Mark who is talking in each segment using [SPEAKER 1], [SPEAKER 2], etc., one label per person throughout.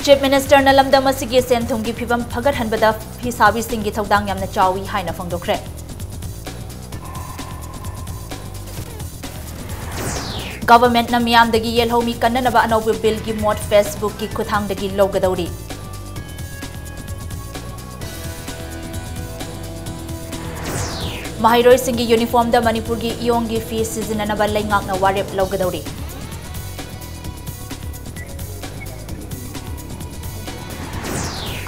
[SPEAKER 1] Chief Minister na lamdam asigi senthumgi phibam phagat hanbada hisabi singgi thodang yamna chawi haina phangdokre. Government na miyamdagi yelhomi kannanaba anobu bill gi mod Facebook ki khuthangdagi logadauri. Mahiroi singi uniform da Manipur gi iyong gi fee sizinanaba laingak na warep logadauri.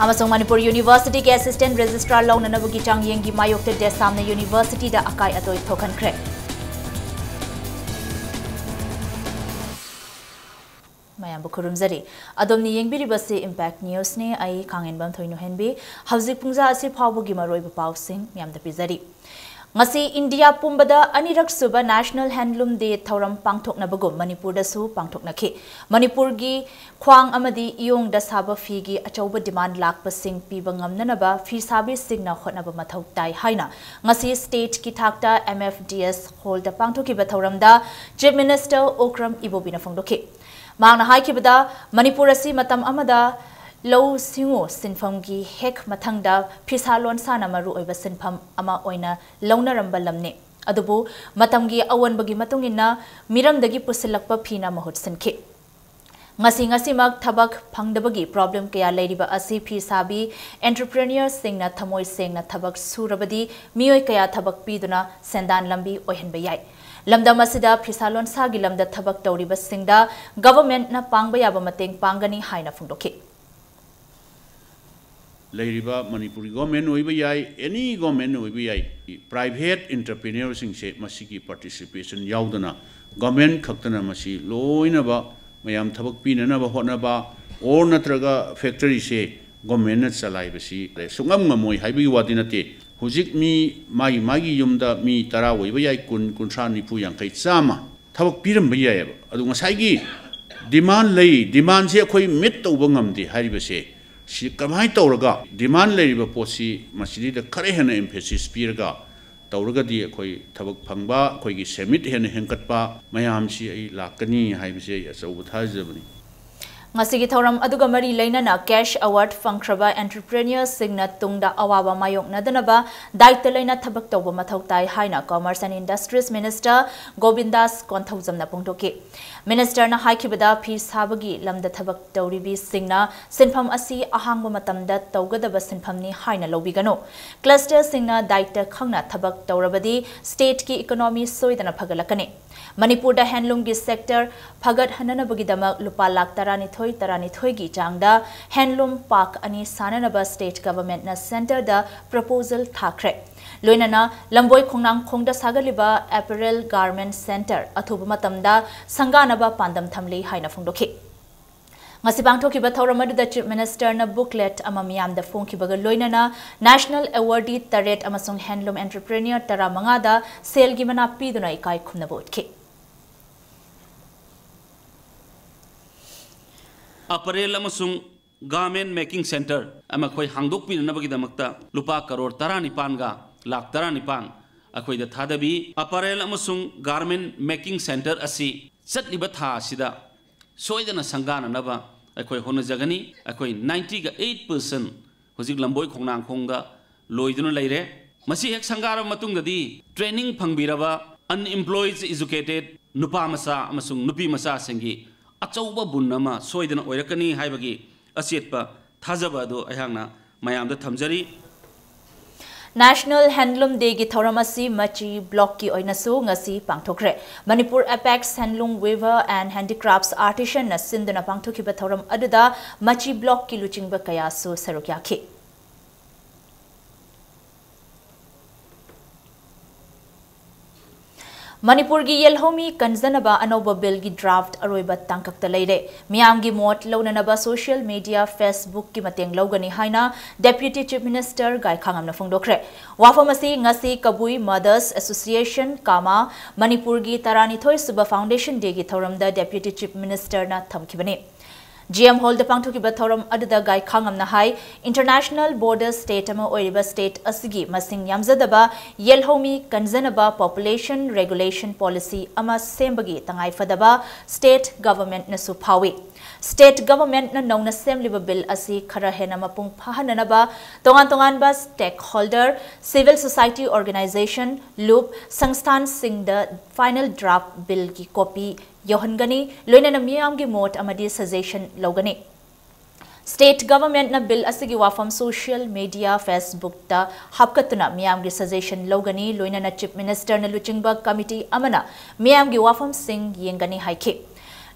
[SPEAKER 1] Amasong Manipur University ke Assistant Registrar Launanabugi Changyeng gi mayokte desamna University da akai atoi thokankhre. Mayam bukurumzari adomni yengbiribase Impact News ne ai kangenbam thoinu henbi hauzik pungja ase phawbugi maroi bapau sing myamda pizari. Ngasi India pumbada anirak suba National Handloom Day thoram pangthoknabagum Manipur da su pangthoknakhi. Manipur gi khwang amadi iyong da saba fi gi achauba demand lakpa sing piba ngamnanaba fi sabi singna hotnaba mathau tai haina ngasi state ki thakta MFDS hol da pangthokiba thoram da Chief Minister Okram Ibobina phongdokhi. Mangna haikibada Manipur asi matam amada Low singo sinfam gi hek mathangda phisalon sana maru oiba sinfam ama oina launaramba lamne adubu matam gi awan bagi matungina miram dagi pusilakpa phina mahut sinkhi ngasi mak thabak phangdabagi problem kaya leiriba asi phisabi entrepreneur singna thamoi sengna thabak surabadi mioi kaya thabak piduna sendan lambi ohenba yai lamdam asida phisalon sagi lamda thabak tawriba singda government na pangba yaba mateng pangani haina phungdokhi
[SPEAKER 2] Lairiba Manipuri government oiba yai any government oiba yai private entrepreneurs sing se masiki participation yaudana government khaktana masi loinaba mayam thabak pinanaba hotnaba or natraga factory se government na chalai basi sungam ngamoi haibi wadi nate hujik mi magi yumda mi tara oiba yai kun kunsa nipu yankai chama thabak piram ba yai adu ngasai gi demand se khoi mit tawba ngamdi haribase si kamai tawraga demand leiriba posi masidi da khare hena emphasis piraga tawraga di khoi thabak phangba khoi gi semit hena henkatpa mayam si ai lakani haibise achau thajabani
[SPEAKER 1] ngasigi thoram aduga mari leinana cash award fangkraba entrepreneurs singna tungda awaba mayok nadanaba daita leina thabak tawba mathau tai haina Commerce and Industries Minister Govindas Konthaujamna pungtoki Minister na haikibada phi sabagi lamda thabak tawribi singna sinpham asi ahangba matamda tawgadaba sinphamni haina lobigano cluster singna daita khangna thabak tawrabadi state ki economy soidana phagalakani Manipur da handloom gi sector phagat hananabagi damak lupa lakh tarani gi changda handloom park ani sananaba state government na center da proposal thakre loinana lamboi khongnang khongda sagaliba apparel garment center athuba matamda sanganaba pandam thamli haina phungdokhi ngasi bangthokiba thoramadu da Chief Minister na booklet ama miyam da phongkibaga loinana national awardee taret amasung handloom entrepreneur tara manga da sel gi mana piduna ikai khumna botki
[SPEAKER 3] Apparel amasung garment making center ama khoi hangdok pinanabagi damakta lupa crore 19 ga lakh 19 akhoi da thadabi apparel amasung garment making center asi chatliba tha sida soidana sangana naba akhoi hona jagani akhoi 90 ga 8% hojik lamboi khongnang khongda loiduna leire masi hek sangara matung dadi training phangbiraba unemployed educated nupa masa amasung nupi masa sengi achauba bunama soidana oirakani haibagi asetpa thajaba do ayangna mayamda thamjari
[SPEAKER 1] National Handloom Day gi thoramasi machi block ki oinasu ngasi pangthokre Manipur Apex Handloom Weaver and Handicrafts Artisan na sinduna pangthokiba thoram aduda machi block ki luchingba kaya su sarukyakhi Manipur gi yelhomi kanjanaba anoba bill gi draft aroiba tangkakta leire miyam gi mot launanaba social media Facebook ki mateng logani haina Deputy Chief Minister gai khangamna phongdokre wafamasi ngasi Kabui Mothers Association kama Manipur gi tarani thoi suba foundation day gi thoramda Deputy Chief Minister na thamkibani GM Hall the Pangtukiba Thorum Aduda Gai Kangam Nahai, International Border State Ama Oiriba State Asigi, Masing Yamzadaba, Yelhomi, Kanzanaba Population Regulation Policy Ama Sembagi, Tangai Fadaba, State Government Nasu Pawi. State government na nong na semliba bill asi khara hena mapung phahananaba tongan ba stakeholder civil society organization loop sangstan sing the final draft bill ki copy yohangani loina na miyam gi mot amadi suggestion logani. State government na bill asigi wafam social media Facebook ta hapkatuna miyam gi suggestion logani loina na chief minister na luchingba committee amana miyam gi wafam sing yengani haike.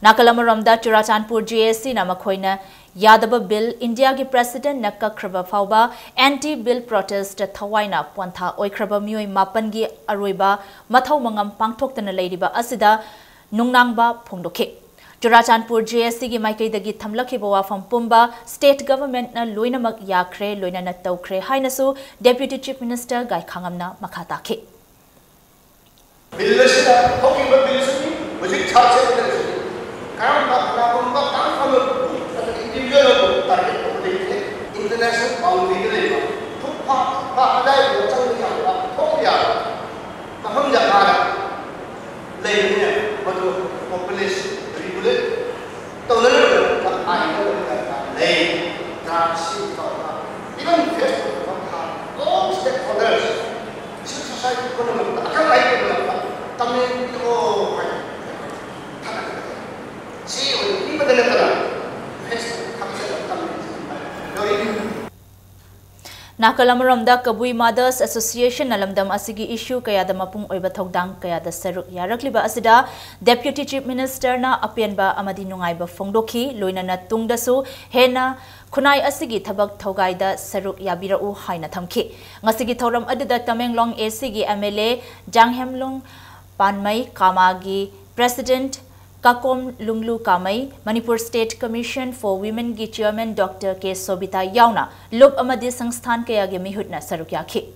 [SPEAKER 1] Nakalamaramda Churachandpur GSC na makhoina yadaba bill India gi president na kakraba fauba anti bill protest thawaina pantha oikraba mioi mapan gi aroiba mathau mangam pangthoktana leiriba asida nungnangba phongdokhe. Churachandpur GSC gi maikai dagi thamlakhiba wafam pumba state government na loina mak yakre loina na tawkre haina su deputy chief minister gai khangamna makhata khe.
[SPEAKER 4] Bill sida hoki ba bill sini mujik chache international boundary ke liye thukpa adai bo chang ya ba thok ya maham jaga le ne madu population regulate to le ka ai ko ka le transi ka even Facebook ka all stakeholders civil society ko na ka ai ko na tamne ko
[SPEAKER 1] Nakalamaramda Kabui Mothers Association nalamdam asigi issue kaya da mapung oiba thogdang kaya da saruk yarakliba asida Deputy Chief Minister na apianba amadi nungaiba fongdoki loina na tungdasu hena khunai asigi thabak thogai da saruk yabira u haina thamki ngasigi thoram adida Tamenglong AC gi MLA Janghemlung Panmai Kamagi President Kakom Lunglu Kamai, Manipur State Commission for Women gi Chairman Dr. K. Sobita Yauna, Lob Amadi Sangstan Kaya gi Mihutna Sarukyaki.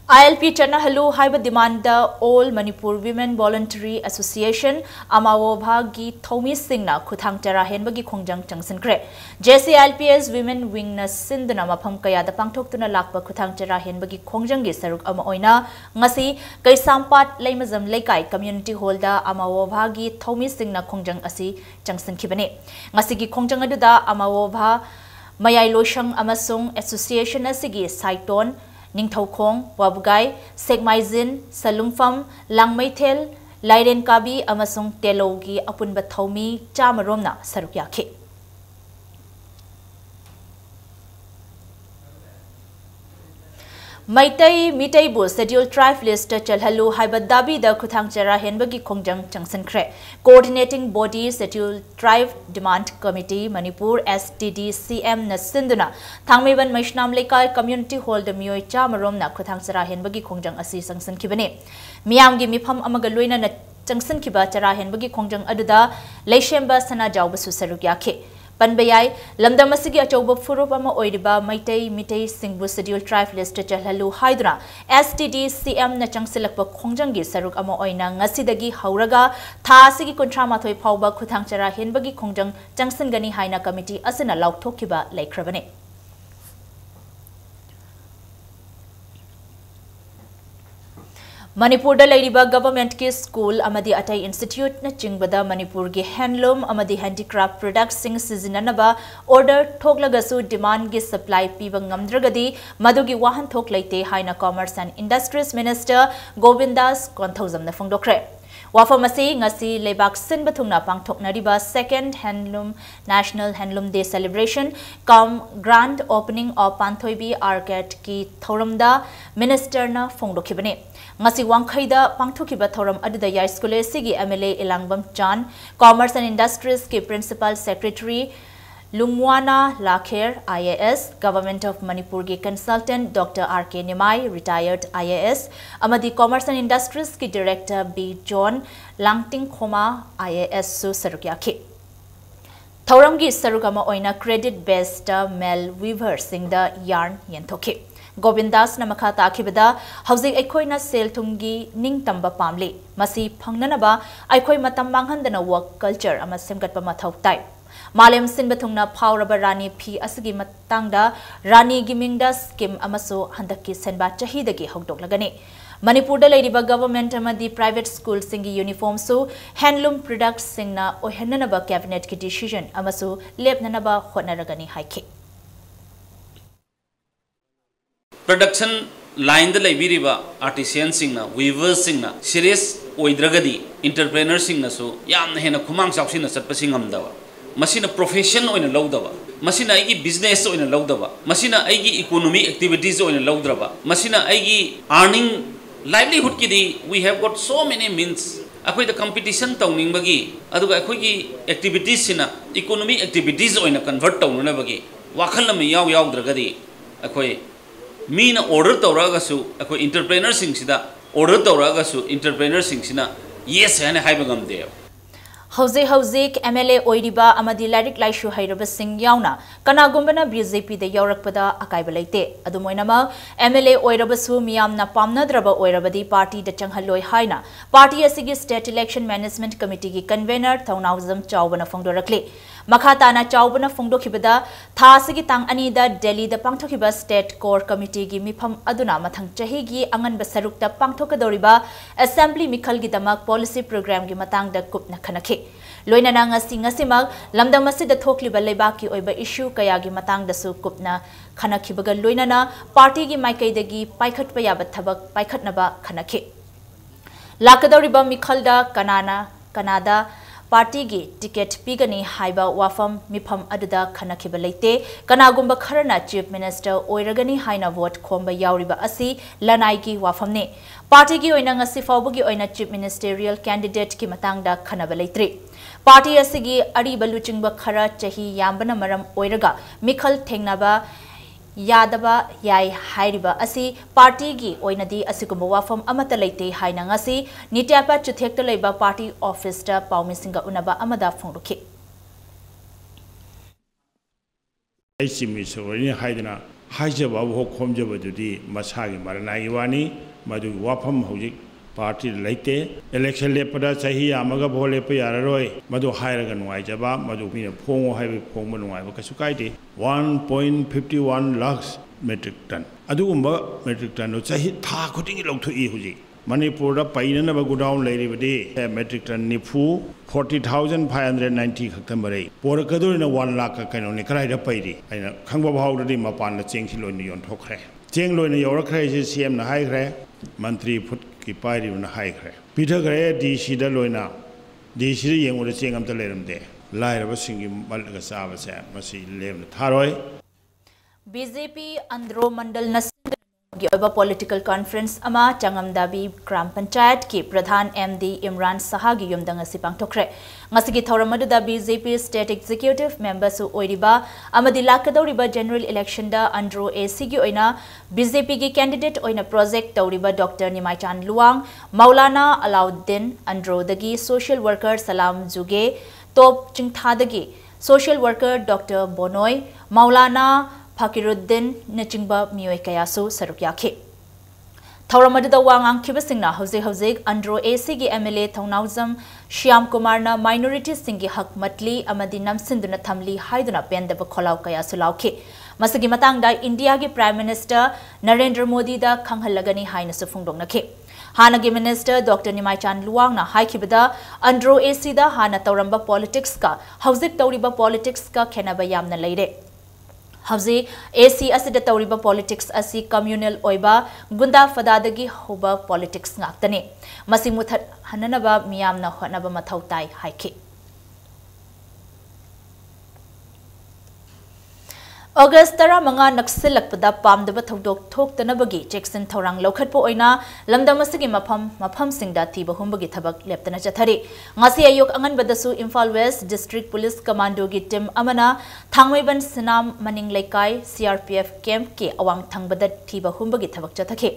[SPEAKER 1] ILP Chana Halu Haiba demand the All Manipur Women Voluntary Association Amawobha gi Thomi Singna Kuthang Tera Henbagi Kongjang Changsan Kre. JCILPS Women Wing na Sindana Mapam Kaya da Pangtoktuna Lakba Kuthang Tera Henbagi Kongjang gi Saruk Ama Oina Ngasi Kaisampat Laimazam Laikai Community Holder Amawobha gi Thomi Singna Kongjang Asi Changsan Kibane. Ngasi gi Kongjang Aduda Amawobha Mayai Loshang Amasung Association Asigi Saiton Ningthaukhong, Wabugai, Sekmaizin, Salungfam, Langmaithel, Laiden Kabi, Amasung Telogi, Apunba Thomi, Chamaromna, Sarukyaki. Maitai Mitai Bu Scheduled Tribe List Chalhalu Haibadabi the Kuthang Chera Henbagi Kongjang Changsan Kre. Coordinating Body Scheduled Tribe Demand Committee Manipur STDCM na Sinduna. Thangmeban Maishnam Lekai Community Hall the Mioi Chamarom na Kuthang Chera Henbagi Kongjang Asi Sangsan Kibane. Miyamgi Mipam Amagaluina na Changsan Kiba Chera Henbagi Kongjang Aduda Leishemba Sana Jaubasu Sarugyake. Panbayai, Lamdamasigi Achoba Furupama Oidiba, Maitai, Mitai, Singbu Scheduled Tribe List Chalhalu Hydra, STDCM Nachang Silakpa Kongjangi Saruk Ama Oina, Ngasidagi Hauraga, Tasigi Kontramatoi Pauba Kuthangchara Henbagi Kongjang, Changsangani Haina Committee, Asana Lauk Tokiba, Lake Ravane. Manipur da Lairiba Government ki School Amadi Atai Institute na Chingbada Manipur gi Handloom Amadi Handicraft Products sing Sizinanaba Order Thoglagasu Demand gi Supply Piba Ngamdragadi Madugi Wahan Thok Laite Haina Commerce and Industries Minister Govindas Konthauzam na Fongdokre. Wafamasi ngasi lebak sin bathungna pangthoknariba second National Handloom Day celebration come grand opening of Panthoibi Arcade ki thoramda minister na fongdokhibane. Ngasi wangkhaida pangthokiba thoram aduda yai school sigi MLA Ilangbam Chan, Commerce and Industries ki Principal Secretary Lungwana Lakher IAS, Government of Manipur ki Consultant Dr. R.K. Nimai, retired IAS, Amadi Commerce and Industries ki Director B. John Langting Khoma IAS su sarukyaki. Thauramgi sarugama oina credit based male weaver sing the yarn yenthoki. Govindas na makata akibada hauzik aikoina sel thumgi ning tamba pamli masi phangnanaba aikoi matam manghandana work culture ama semgatpa mathau tai. Malem Sinbathungna Pauraba Rani P. Asagi Matangda Rani Gimingda Skim Amaso Handaki Senba Chahidagi Hogdok Lagani. Manipur leiriba government amadi private school singi uniform su handloom products singna ohenanaba cabinet ki decision amasu lepnanaba hotnaragani haike.
[SPEAKER 3] Production line the laibiriba artisans singna weavers singna serious oidragadi entrepreneurs singna su yamna hena khumang chawsina chatpasing amdawa masina profession oina lawdawa masina aigi business oina lawdawa masina aigi economic activities oina lawdraba masina aigi earning livelihood ki di we have got so many means akoi the competition tawning bagi aduga akoi gi activities sina economic activities oina convert tawnuna bagi wakhal lam yaw yawdragadi akoi मीन order तौरगासु अखो entrepreneur सिंगसिदा order तौरगासु entrepreneur सिंगसिना येस हैने हाइबगमदे
[SPEAKER 1] हौजिक MLA ओइरिबा अमदि लाइरिक लाइशु हैरबा सिंग यावना कनागुम्बना BJP दे यावरकपदा अकाइबा लेते अदुमोइनमा MLA ओइरबसु मियामना पामनद्रबा ओइरबदि पार्टी द चंगहलोय हाइना पार्टी असिगी स्टेट इलेक्शन मैनेजमेंट कमिटी की कन्वेनर थौनाउजम चावबना फोंदोरकले मखाताना चावबना फोंदोखिबदा थासगी तांग अनिदा दिल्ली द पांगथोखिबा स्टेट कोर कमिटी की मिफम अदुना मथंग चहीगी अंगन बसरुकता पांगथोकदोरिबा असेंबली मिखलगी दमक पॉलिसी प्रोग्राम की मतंग द कुपना खनखे लोइनाना ngasimak lamdam asida thokliba leibaki oiba issue kayagi matangdasu kupna khanakhibaga loinana party gi maikaidagi paikhatpa yaba thabak paikhatnaba khanakhe lakadoriba mikhalda kanada party gi ticket pigani haiba wafam mifam aduda khanakhiba leite kanagumba kharana chief minister oiragani haina vote khomba yauriba asi lanai gi wafamne party gi oina ngasi fawbugi oina chief ministerial candidate ki matangda khanaba leitre Party asigi ariba luchingba khara chahi yambana maram oiraga mikhal thengnaba yadaba yai hairiba asi party gi oinadi asigumba wafam amata leite haina ngasi nityapa chuthekta leiba party office ta paumisinga unaba amada phongruki
[SPEAKER 5] aisimi sori haidana haijaba ho khomjaba dudi masagi maranai wani madu wafam hojik party laite election lepada sahi amaga bole pe yararoi madu hairaga nuai jaba madu pina phongo haibe phongba nuai ba kasu kaide 1.51 lakhs metric ton adugumba metric ton no sahi tha khutingi lokthoi huji manipur da painana ba godown leiri bade metric ton nifu 40590 khaktamare porakadorina 1 lakh ka kaino ne krai da pairi aina khangba bhawdadi mapan na chengsi loini yon thokre cheng loina yorakre se cm na haikre मंत्री foot की पारी उन high खरे पीठा करे DC दा लोइना DC Young उरे Cheng अमता लेरमदे लाइरबा सिंगी मलगा साबसे मसी लेम थारोय
[SPEAKER 1] BJP अंद्रो मंडल नसिंगी ओबा political conference अमा चंगमदाबी ग्राम पंचायत की प्रधान MD इमरान साहा गी युमदंग असि पांगथोखरे ngasi thauramadu BJP state executive member su oiriba amadi lakadoriba general election da andro AC gi oina BJP gi candidate oina project tauriba Dr. Nimaichan Luang Maulana Alauddin andro dagi social worker Salam Juge top chingtha dagi social worker Dr. Bonoy Maulana Fakiruddin nachingba mioi kayasu sarukyakhe Thauramadu wangang kibasingna hauzik andro AC gi MLA thaunauzam Shyam Kumar na minority singi hak matli amadi namsinduna thamli haiduna pendaba kholaw kaya sulauke masagi matangda India gi Prime Minister Narendra Modi da khanghalagani haina su phungdongnakhe Hanagi Minister Dr. Nimaichan Luang na haikibada andro AC da hana tauramba politics ka hauzik tauriba politics ka khenaba yamna leire Hauzi AC asida tauriba politics asi communal oiba gunda fadadagi hoba politics ngaktane masi muthat hananaba miyamna honaba mathau tai haike August 15 naksilakpada pamdaba thodok thoktanabagi Jackson thorang lokhatpo oina lamdamasigi mafam singda thiba humbagi thabak leptana chathari ngasi ayok angan badasu Imphal West District Police Commando gi team amana thangmaiban sinam maning laikai CRPF camp ke awang thangbada thiba humbagi thabak chathake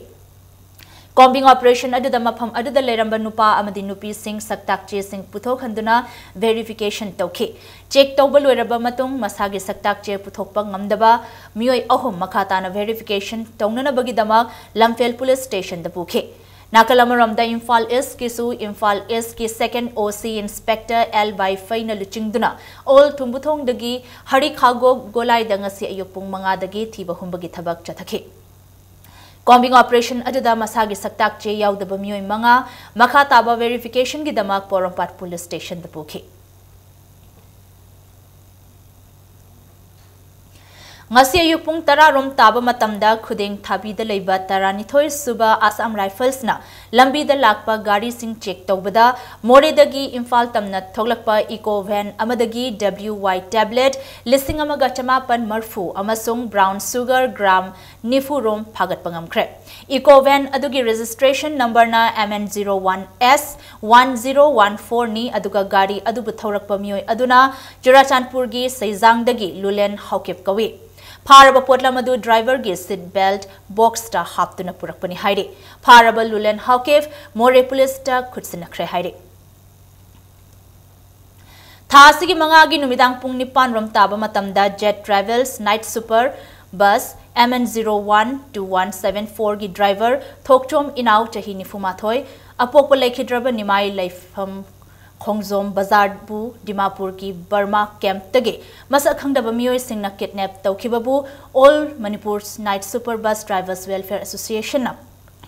[SPEAKER 1] Combing operation aduda mafam aduda leramba nupa amadi nupi sing saktak che sing puthok handuna verification tawkhe check tawba loiraba matung masagi saktak che puthokpa ngamdaba mioi ahum makhatana verification tawnana bagi dama Lamphel police station da pukhe Nakalamaramda Imphal East kisu Imphal East ki second OC inspector L by final chingduna all tumbuthong dagi hari khago golai dangasi ayupung manga dagi thiba humbagi thabak chathake Combing operation aduda masagi saktak che yaudaba miyoi manga makha taba verification gi damak Porompat police station da pukhi. Ngasi ayuk pung tara rom taba matamda khudeng thabi da leiba taranithoi suba Assam Rifles na lambi da lakpa gari sing check tawbada more dagi Imphal tamna thoglakpa eco van amadagi WY tablet listing amaga chamapan marfu amasung brown sugar gram nifu rom phagat pangamkhre eco van adugi registration number na MN01S 1014 ni aduga gari adubu thorakpa miyoi aduna Churachandpur gi Seijang dagi Lulen Haukep kawi Paraba Potlamadu driver gi seat belt box ta haptuna purakpani haide. Paraba Lulen Haukev more police ta kutsinakre haide. Thasigi mangagi numidang pung nipan rom taba matamda Jet Travels Night Super bus MN01 to 174 gi driver thokchom inau chahi nifumathoi apokpa lekhidraba nimai laifam Khongzom Bazar bu Dimapur ki Burma camp tage masa khangdaba miyoi singna kidnap tawkhibabu All Manipur's Night Super Bus Drivers Welfare Association na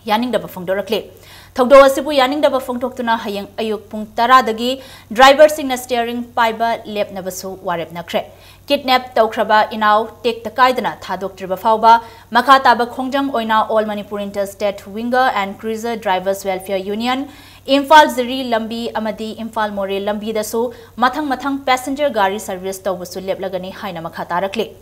[SPEAKER 1] yaning daba phongdorakle thogdo asibu yaning daba phongtoktuna hayang ayuk pung tara dagi driver singna steering paiba lep nabasu warep nakre kidnap tawkraba inau tek takaidana thadoktriba fawba makha taba khongjang oina All Manipur Interstate Winger and Cruiser Drivers Welfare Union Imphal Ziri Lambi Amadi Imphal More Lambi dasu mathang passenger gari service tawbusu leplagani haina makha tarakle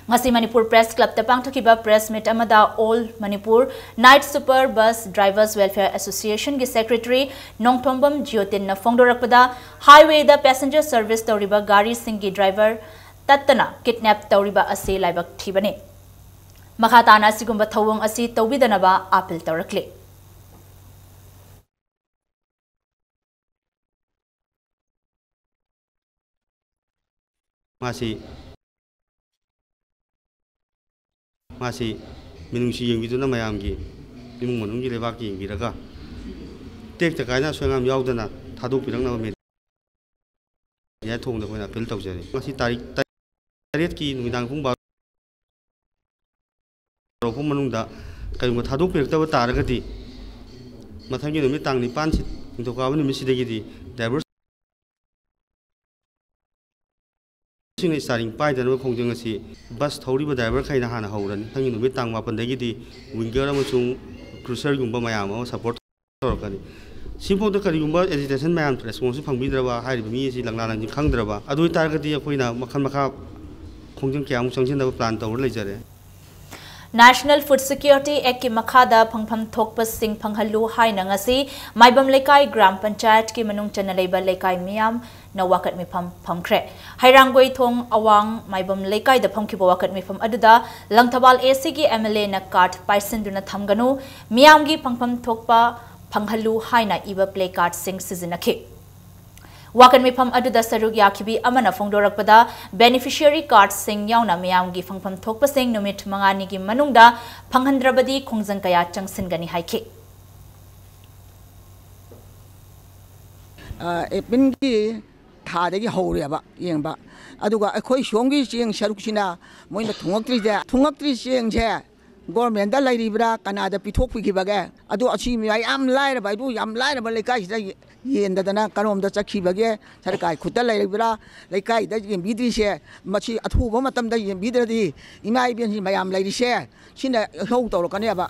[SPEAKER 1] Ngasi Manipur Press Club ta pangthokiba press meet amada All Manipur Night Super Bus Drivers Welfare Association gi secretary Nongthombam Jyotin na phongdorakpada highway da passenger service tawriba gari singi driver tattana kidnap tawriba ase laibak thibane makha tana sigumba thawong asi tawbidanaba appeal tawrakle
[SPEAKER 6] Masih minungsi yang itu nama yang gi, imung menungsi lewat yang biraga. Tek terkait soal yang jauh dana, thaduk pirang nama med. Ya thong dah pernah pel tahu jadi. Masih tarik ki nungidang pun baru pun menung dah. Kalau mau thaduk pirang tahu tarik kati. Macam ni nungsi tang ni pan sit, untuk kau ni mesti degi driver. Sini saring pai dan khongjang asi bus thori ba driver khaina hana hauran thangi numit tang ma pandagi di winger amasung cruiser gumba mayam o support torkani simpo to kari gumba agitation mayam response phangbi draba hairi mi si langla lang khang draba adui targati akoina makhan makha khongjang kyam changsin da plan tawr leijare
[SPEAKER 1] National Food Security Act ki makhada phangpham thokpa sing phanghalu haina ngasi maibam lekai gram panchayat ki manung chana leiba lekai miyam na wakat mifam phamkhre hairangoi thong awang maibam lekai da phamkhiba wakat mifam aduda langthabal AC gi MLA na card paisen duna thamganu miyam gi phangpham thokpa phanghalu haina iba play card sing sizinakhe wakan mifam aduda saruk yakhibi amana phongdorakpada beneficiary card sing yauna miyam gi phangpham thokpa sing numit mangani gi manungda phanghandrabadi khongjang kaya changsingani haikhe
[SPEAKER 7] epingi thadagi hawreba yengba aduga akhoi shongi cheng saruksina moina thungaktri cheng je government da lairibra kanada pithok pikibage adu achi mi am laira ba du yam laira ba lekai da yenda dana kanom da chakhibage sarkai khuta lairibra lekai da yem bidri se machi athuba matam da yem bidradi imai bian ji mayam lairi se sina hau tawro kaneba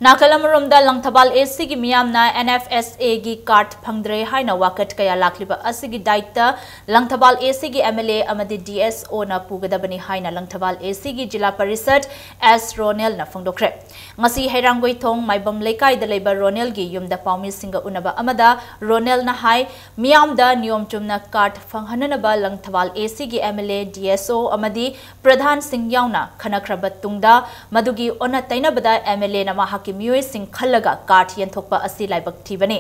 [SPEAKER 1] Nakalamurumda Langthabal AC gi miyamna NFSA gi card phangdre haina wakat kaya lakliba asigi daita Langthabal AC gi MLA amadi DSO na pugadabani haina Langthabal AC gi Jila Parishad S Ronel na phangdokre ngasi hairangoi thong maibam lekai da leiba Ronel gi yumda paumi singa unaba amada Ronel na hai miyamda niyom chumna card phanghananaba Langthabal AC gi MLA DSO amadi Pradhan Singh yauna khanakrabat tungda madugi ona tainabada MLA na mahaki miyoi sing khalaga card yenthokpa asi laibak thibani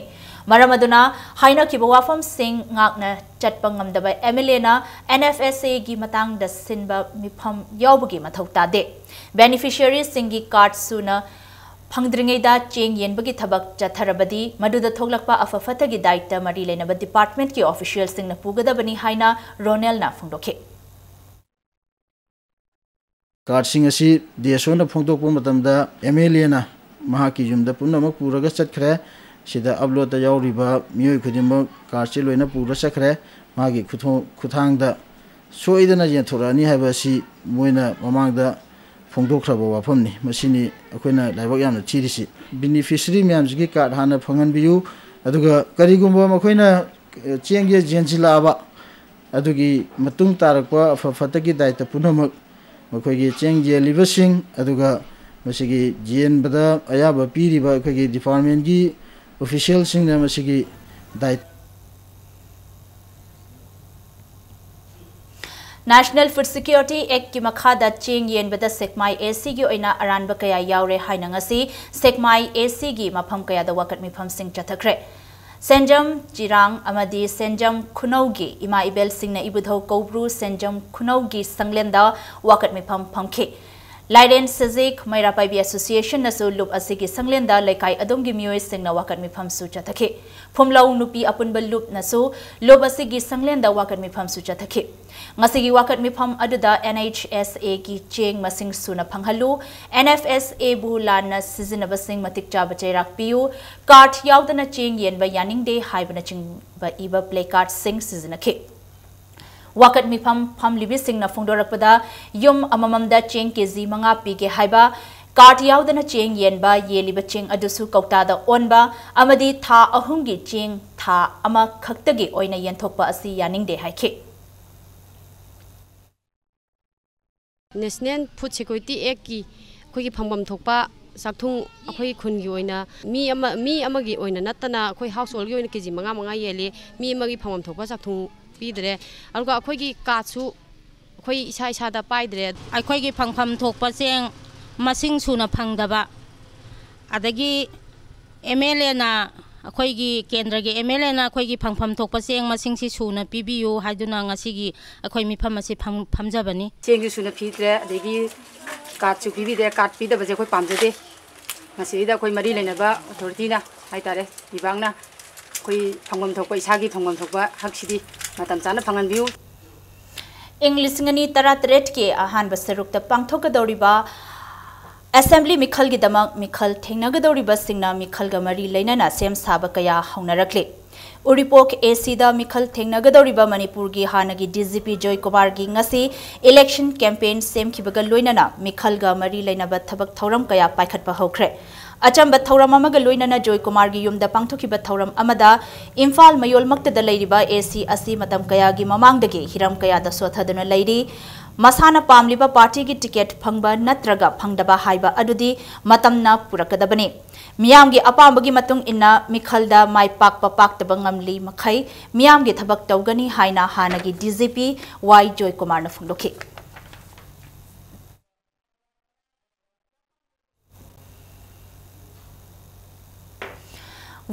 [SPEAKER 1] maramaduna haina ki bawafam sing ngakna chatpa ngamdaba MLA na NFSA gi matang da sinba mifam yawbugi mathauta de beneficiary singi card suna phangdringeida cheng yenbagi thabak chatharabadi maduda thoglakpa afafata gi daita mari lenaba department ki official singna pugadabani haina Ronel na phungdokhe
[SPEAKER 8] कार्डसिंग असी DSO फोंदोकपो मतमदा MLA ना महाकी जुमदा पुनमक पुरगा चटखरे सिदा upload ता यावरिबा मियोय खुदिमक कार्डसे लोइना पुरा चखरे मागी खुथांगदा सोइदना जेथोरानी हाबसी Moina ममांगदा फोंदोखराबो वाफमनी मसिनी अखोइना लाइबक यामना चिरिसि beneficiary म्यामसगी card हाना फंगनबियु अदुगा करिगुम्बा मखोइना चेंगे जेनसिलाबा अदुगी मतुंग तारकपा फतगी दायित्व पुनमक मखोइगी चेंगे लिबसिंग अदुगा मसिगी जेनबदा अयाबा पीरिबा अखोइगी department की official सिंग ने मसिगी दायित्व
[SPEAKER 1] National Food Security Act ki makhada cheng yen bada sekmai AC gi oina aranba kaya yaure haina ngasi sekmai AC gi mapham kaya da wakat mifam sing chathakre Senjam Jirang amadi Senjam Khunaugi ima ibel sing na ibudhau Kobru Senjam Khunaugi sanglenda wakat mifam phamkhe Laiden Sazik Mairapai Association nasu lup asigi sanglenda laikai adumgi miyoi sing na wakat mifam su chathakhe Phumlau nupi apunbal lup nasu lup asigi sanglenda wakat mifam su chathakhe Ngasigi wakat mifam aduda NHSA ki cheng masing suna phanghalu NFSA bu lana sizinaba sing matik chaba chairak piu card yaudana cheng yen ba yaning de haibana ching ba iba play card sing sizinakhe Wakat mifam pham libi sing na phongdorakpada yum amamamda cheng kg manga pige haiba card yaudana cheng yen ba yeliba cheng adusu kauta da onba amadi tha ahumgi cheng tha ama khaktagi oina yenthokpa asi yaning de haikhe
[SPEAKER 9] National Food Security Act ki khoi phangam thokpa sakthung khoi khun gi oina mi amagi oina natana khoi household gi oina kg manga yele mi amagi phangam thokpa sakthung pidre alga khoi gi ka chu khoi isa da paidre
[SPEAKER 10] khoi gi phangpham thokpa cheng masing suna phangdaba adagi MLA na khoi gi kendra gi MLA na khoi gi phangpham thokpa cheng masing si suna pibiu haiduna ngasi gi khoi mi pham asi phamjabani
[SPEAKER 11] cheng gi suna phidre adagi card chu pibi de card pi da baje khoi pamjade ngasi da khoi mari lena ba authority na haitare ibang na khoi phangam thokpa isagi phangam thokpa haksidi matam chana phangan biu
[SPEAKER 1] English ngani taratret ke ahan basaruk ta pangthokadoriba Assembly Mikhal gi damak Mikhal thengnagadori basingna Mikhal ga mari leinana sem saba kaya haunarakle Uripok AC da Mikhal thengnagadori ba Manipur gi hanagi DGP Joy Kumar gi ngasi election campaign sem khibaga loinana Mikhal ga mari leinaba thabak thoram kaya paikhatpa hokre Achamba thoram amaga loinana Joy Kumar gi yumda pangthokiba thoram amada Imphal mayol makta da leiriba AC asi matam kaya gi mamangdagi hiram kaya da sothaduna leiri Masana pamliba party ki ticket phangba natraga phangdaba haiba adudi matamna purakadabani miyam gi apambagi matung inna Mikhalda mai pakpa paktaba ngamli makhai miyam gi thabak tawgani haina hanagi DGP Y Joy Kumar na phungloki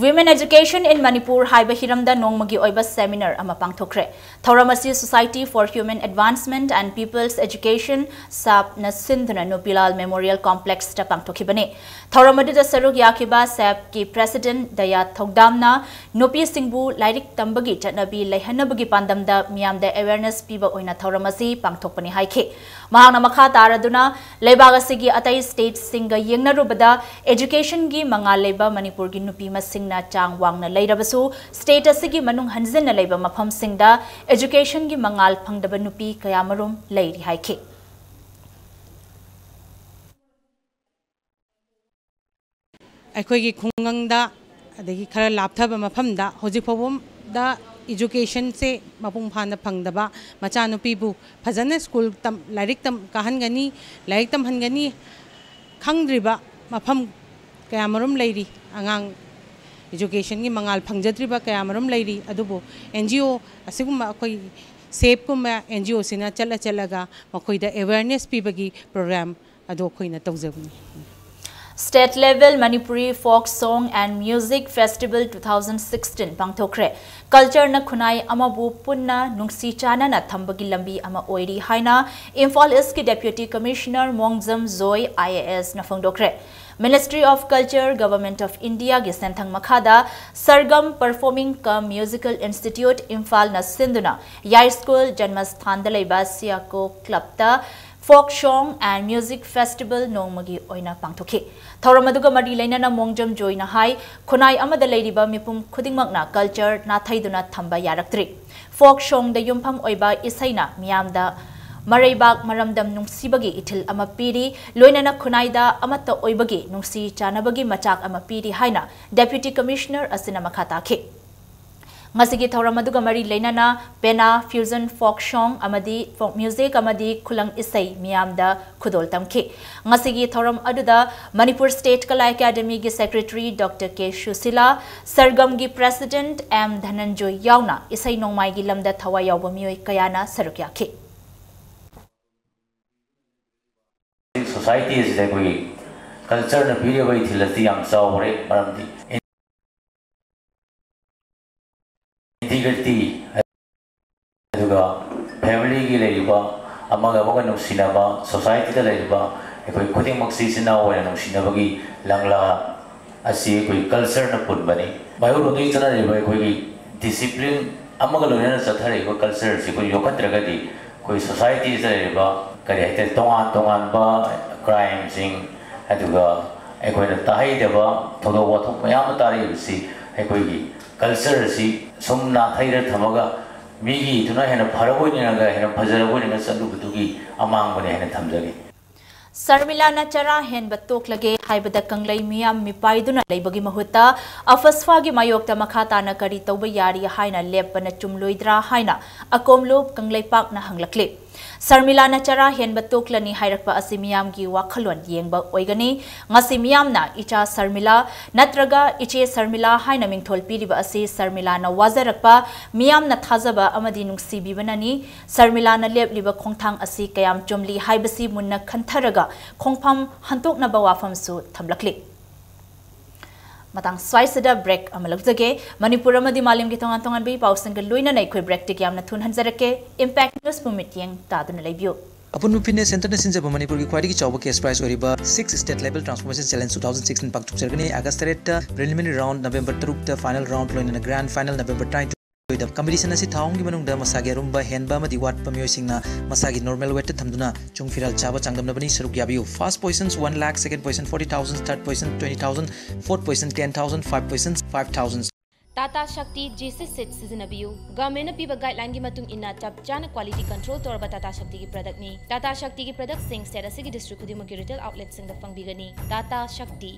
[SPEAKER 1] Women Education in Manipur haiba hiramda nongmagi oiba seminar ama pangthokre Thauramasi Society for Human Advancement and People's Education SAP na Sindhuna Nupilal Memorial Complex ta pangthokibane Thauramadu da saruk yakiba SAP ki President Daya Thogdamna Nupi Singbu Lairik Tambagi Chatnabi Laihanabagi Pandamda miyamda awareness piba oina Thauramasi pangthokpani haike Mahangna makha taraduna Leibagasigi atai state singa yengnarubada education gi mangal leba Manipur gi nupi masing na chang wang na leirabasu state asigi manung hanjin na leiba mafam singda education gi mangal phangdaba nupi kayamarum leiri haike
[SPEAKER 12] ꯑꯩꯈꯣꯏꯒꯤ ꯈꯨꯡꯒꯪꯗ ꯑꯗꯒꯤ ꯈꯔ ꯂꯥꯞꯊꯕ ꯃꯐꯝꯗ ꯍꯧꯖꯤꯛ ꯐꯥꯎꯕꯗ educationꯁꯦ ꯃꯄꯨꯡ ꯐꯥꯅ ꯐꯪꯗꯕ ꯃꯆꯥꯅꯨꯄꯤꯕꯨ ꯐꯖꯅ ꯁ꯭ꯀꯨꯜ ꯂꯥꯏꯔꯤꯛ ꯀꯥꯍꯟꯒꯅꯤ ꯂꯥꯏꯔꯤꯛ ꯇꯝꯍꯟꯒꯅꯤ ꯈꯪꯗ꯭ꯔꯤꯕ ꯃꯐꯝ ꯀꯌꯥꯃꯔꯨꯝ ꯂꯩꯔꯤ ꯑꯉꯥꯡ educationꯒꯤ ꯃꯉꯥꯜ ꯐꯪꯖꯗ꯭ꯔꯤꯕ ꯀꯌꯥꯃꯔꯨꯝ ꯂꯩꯔꯤ ꯑꯗꯨꯕꯨ NGO ꯑꯁꯤꯒꯨꯝꯕ ꯑꯩꯈꯣꯏ SAFEꯒꯨꯝꯕ NGOꯁꯤꯅ ꯆꯠꯂꯒ ꯃꯈꯣꯏꯗ awareness ꯄꯤꯕꯒꯤ program ꯑꯗꯨ ꯑꯩꯈꯣꯏꯅ ꯇꯧꯖꯕꯅꯤ
[SPEAKER 1] State Level Manipuri Folk Song and Music Festival 2016 pangthokre culture na khunai amabu punna nungsi chana na thambagi lambi ama oiri haina Imphal East ki Deputy Commissioner Mongzam Zoy IAS na phongdokre Ministry of Culture Government of India gi senthang makhada Sargam Performing Cum Musical Institute Imphal na Sindhuna Yai School Janmasthan da leiba Siako Club ta Folk Song and Music Festival Nongmagi Oina Pangthoki. Thoramaduga Mari Lainana Mongjam Joina Hai, Kunai Amada Ladiba Mipum Kudingmakna Culture Nathaiduna Thamba Yaraktri. Folk Song the Yumpam Oiba Isaina Miamda Maraybak Maramdam Nungsibagi Itil Amapiri, Loinana Kunaida Amata Oibagi, Nungsi Chanabagi Machak Amapiri Haina, Deputy Commissioner Asina Makataki. Ngasigi Thoramaduga Mari Lainana, Pena, Fusion Folk Song, Amadi, Folk Music, Amadi, Kulang Isai, Miamda, Kudol Tamki. Ngasigi Thoram Aduda, Manipur State Kala Academy Secretary Dr. K. Shusila, Sargamgi President M. Dhananjoy Yauna, Isai Nongmai Gilamda Thawa Yawamioi Kayana Sarukyaki.
[SPEAKER 13] Society is like we culture na video by thilati am saure maramdi integrity aduga family gi leiba amaga baga no sinaba society da leiba ekoi khuding maksi sina oya no sinaba gi langla asi ekoi culture na punbani bayu rodoi chana leiba ekoi gi discipline amaga loina chathare ko culture si ko yokatraga di koi society is leiba kari hite tongan ba crime sing aduga ekoi na tahai deba thodo wathok mayam tari si ekoi gi culture si somna thaira thamaga migi tuna hena pharagoi ni naga hena phajaragoi ni chalu butugi amang bane hena thamjagi
[SPEAKER 1] Sarmila Nachara Hen Batok Lage, Haibada Kanglai Miam Mipaiduna Labagi Mahuta, Afasfagi Mayokta Makata Nakari Toba Yari Haina Lepana Chumluidra Haina, Akomlo Kanglai Park na Hanglakli. Sarmila Nachara Hen Batoklani Hairakpa Asimiam Gi Wakalon Yengba Oigani, Ngasimiam na Icha Sarmila, Natraga Iche Sarmila Haina Mingtol Piriba Asi Sarmila na Wazarakpa, Miam na Tazaba Amadinung Sibi Banani, Sarmila na Lep Liba Kongtang Asi Kayam Jumli Haibasi Munna Kantaraga. Kongpam hantuk na bawafam su thamlakli. Matang swaisada break amalagzage Manipur amadi malim gitongan tongan bi pausan ga luina na ikoi break tik yamna thun hanjarake impact news pumityeng taduna leibyo.
[SPEAKER 14] Upon Mupine Center Sinja Manipur की quality चौबो cash prize ओरिबा 6 state level transformation challenge 2016 पाक चुकचरगने अगस्त रेट preliminary round November 3 ता final round लोइन grand final November 9 competition asi thaung gi manungda masagi rumba henba amadi wat pamyo singna masagi normal weight thamduna chungfiral chaba changdamna bani saruk yabiu first positions 1 lakh second position 40,000 third position 20,000 fourth position 10,000 fifth position 5,000
[SPEAKER 15] Tata Shakti G6 set sijinabiu government piba guideline gi matung inna chap chana quality control torba Tata Shakti gi product ni Tata Shakti gi product sing state asigi district khudi magi retail outlet sing da pangbigani Tata Shakti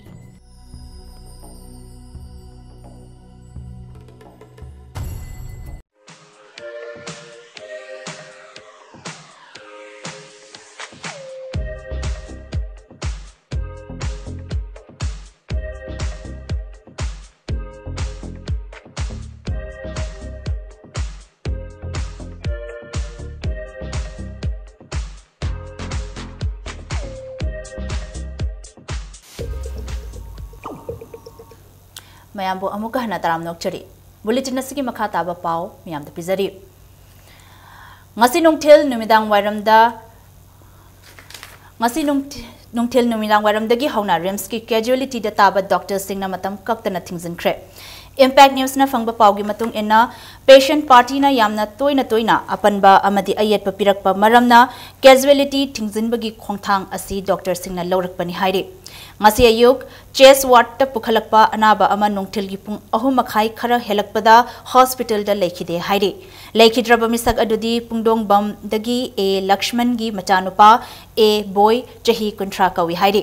[SPEAKER 1] Mayambo amuka hana taram nokchari. Bulletin nasigi makata ba pau miyam da pizari. Ngasi nungtil numidang wairamda Ngasi nungtil numidang wairamda gi hauna remski casualty da taba doctor singna matam kaktana thingzin kre. Impact news na fangba pau gi matung inna patient party na yamna toina apanba amadi ayat papirakpa maramna casualty thingzin bagi khongthang asi doctor singna lawrakpani haire. Ngasi ayuk chest ward ta pukhalakpa anaba ama nongthil gi pung ahum makhai khara helakpada hospital da lekhide haire lekhidraba misak adudi pungdong bam dagi a Lakshman gi machanupa a boy chahi kuntra kawi haire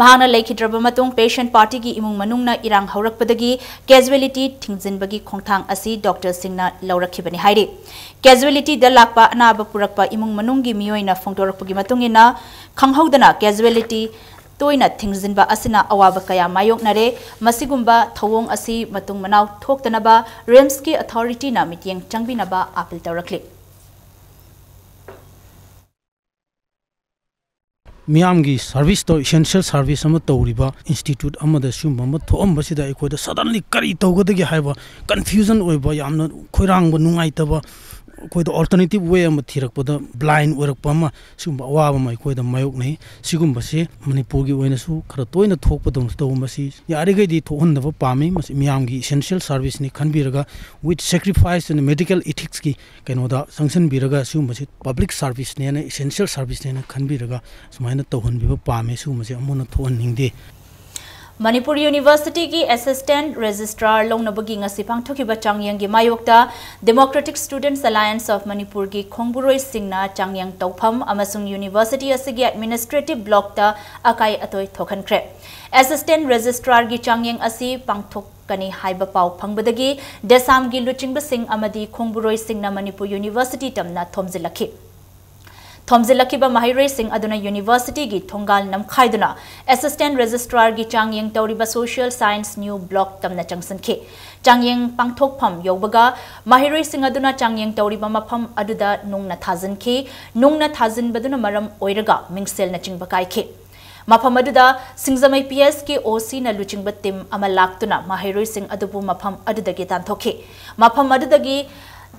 [SPEAKER 1] mahana lekhidraba matung patient party gi imung manungna irang haurakpadagi casualty thingzinbagi khongthang asi doctor singna lawrakhibani haire casualty da lakpa anaba purakpa imung manunggi miyoina phongtorakpagi matungina khanghaudana casualty toina thingzinba asina awaba kaya mayok nare masigumba thawong asi matung manaw thoktanaba remski authority na mityeng changbinaba appeal tawrakli
[SPEAKER 16] Miamgi service to essential service ama tawriba institute amada sumba ma thom basida ikoda suddenly kari tawgadagi haiba confusion oiba yamna khoirang ba nungai taba कोई alternative way थीरपद blind ओरकपमा सिगुम अवाब अखोद मायोकनै सिगुम्बसे Manipur की खर तोयना थोकपदौन तौमसी यारिगैदी थोहनदब पामी मसी मियामगी essential service नि खनबिरगा with sacrifice and medical ethics की कनोदा sanction बिरगा सिगुम्बसे public service ने एसेंशियल सर्विस ने खनबिरगा सुमाइना तौहनबिब पामे सिगुम्बसे अमुना थोहननिंगदे
[SPEAKER 1] Manipuri University की Assistant Registrar Longnabagi ngasi pangthokiba changyang gi mayokta Democratic Students Alliance of Manipur की khongburoi singna changyang tawpham amasung University asigi Administrative Block ta akai atoi thokhankhre Assistant Registrar की changyang asi pangthokani haiba pau phangbadagi desam gi luchingba sing amadi khongburoi singna Manipur University tamna thomjilakhi Thomzilakhiba Mahiroi Singh aduna University gi thongal namkhaiduna Assistant Registrar gi changyeng tawriba Social Science New Block tamna changsankhe changyeng pangthokpham yobaga Mahiroi Singh aduna changyeng tawriba mapham aduda nungna thajankhe nungna thajin baduna maram oiraga mingsel na chingba kaikhe Mafam aduda Singzamai PS ki OC na luchingba tim ama laktuna Mahiroi Singh adubu mafam adudagi tanthokhe mafam adudagi